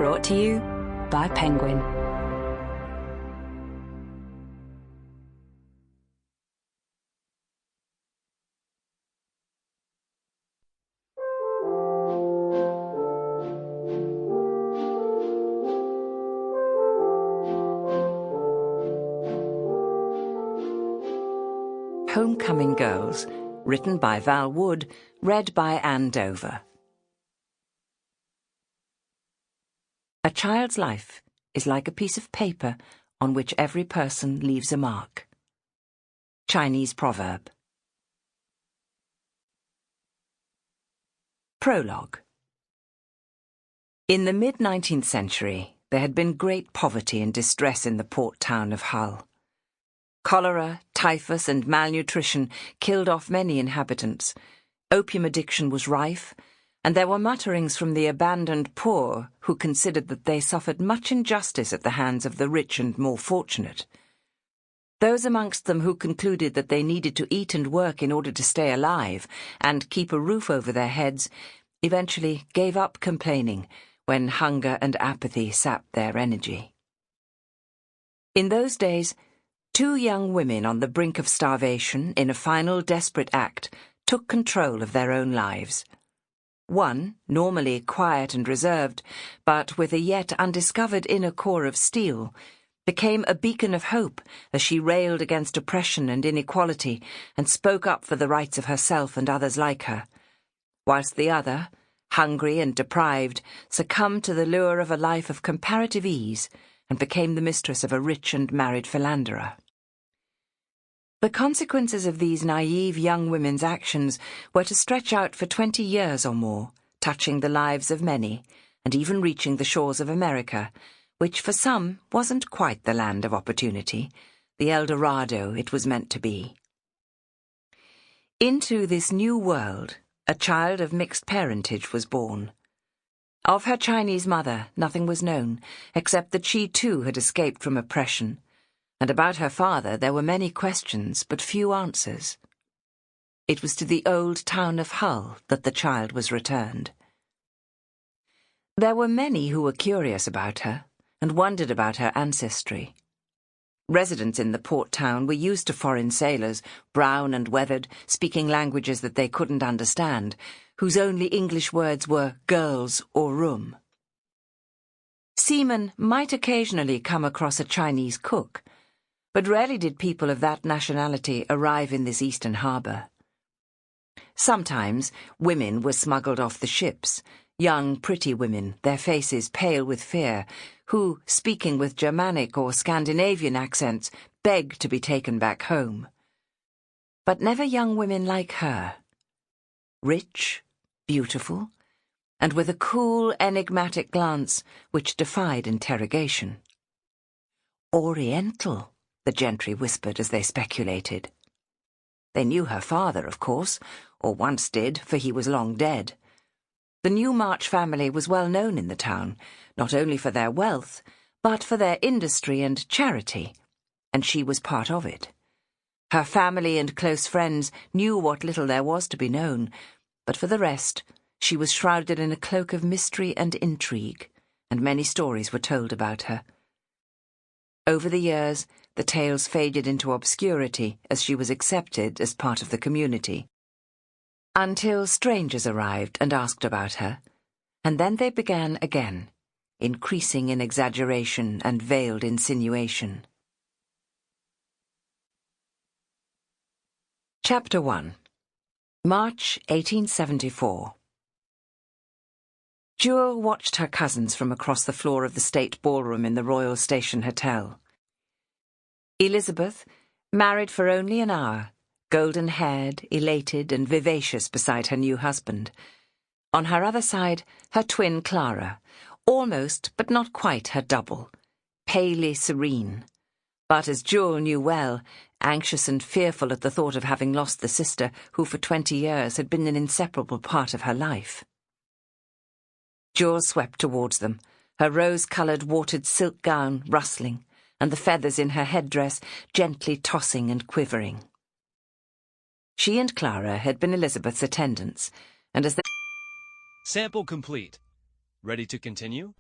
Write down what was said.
Brought to you by Penguin. Homecoming Girls, written by Val Wood, read by Anne Dover. A child's life is like a piece of paper on which every person leaves a mark. Chinese proverb. Prologue. In the mid-19th century, there had been great poverty and distress in the port town of Hull. Cholera, typhus, and malnutrition killed off many inhabitants. Opium addiction was rife, and there were mutterings from the abandoned poor who considered that they suffered much injustice at the hands of the rich and more fortunate. Those amongst them who concluded that they needed to eat and work in order to stay alive and keep a roof over their heads eventually gave up complaining when hunger and apathy sapped their energy. In those days, 2 young women on the brink of starvation, in a final desperate act, took control of their own lives. One, normally quiet and reserved, but with a yet undiscovered inner core of steel, became a beacon of hope as she railed against oppression and inequality and spoke up for the rights of herself and others like her, whilst the other, hungry and deprived, succumbed to the lure of a life of comparative ease and became the mistress of a rich and married philanderer. The consequences of these naive young women's actions were to stretch out for 20 years or more, touching the lives of many, and even reaching the shores of America, which for some wasn't quite the land of opportunity, the El Dorado it was meant to be. Into this new world, a child of mixed parentage was born. Of her Chinese mother, nothing was known, except that she too had escaped from oppression, and about her father there were many questions but few answers. It was to the old town of Hull that the child was returned. There were many who were curious about her and wondered about her ancestry. Residents in the port town were used to foreign sailors, brown and weathered, speaking languages that they couldn't understand, whose only English words were girls or room. Seamen might occasionally come across a Chinese cook, but rarely did people of that nationality arrive in this eastern harbour. Sometimes women were smuggled off the ships, young, pretty women, their faces pale with fear, who, speaking with Germanic or Scandinavian accents, begged to be taken back home. But never young women like her. Rich, beautiful, and with a cool, enigmatic glance which defied interrogation. Oriental, the gentry whispered as they speculated. They knew her father, of course, or once did, for he was long dead. The Newmarch family was well known in the town, not only for their wealth, but for their industry and charity, and she was part of it. Her family and close friends knew what little there was to be known, but for the rest, she was shrouded in a cloak of mystery and intrigue, and many stories were told about her. Over the years, the tales faded into obscurity as she was accepted as part of the community, until strangers arrived and asked about her, and then they began again, increasing in exaggeration and veiled insinuation. Chapter 1. March 1874. Jewel watched her cousins from across the floor of the state ballroom in the Royal Station Hotel. Elizabeth, married for only an hour, golden-haired, elated and vivacious beside her new husband. On her other side, her twin Clara, almost but not quite her double, palely serene, but as Jewel knew well, anxious and fearful at the thought of having lost the sister who for 20 years had been an inseparable part of her life. Jewel swept towards them, her rose-coloured watered silk gown rustling, and the feathers in her headdress gently tossing and quivering. She and Clara had been Elizabeth's attendants, and as they... Sample complete. Ready to continue?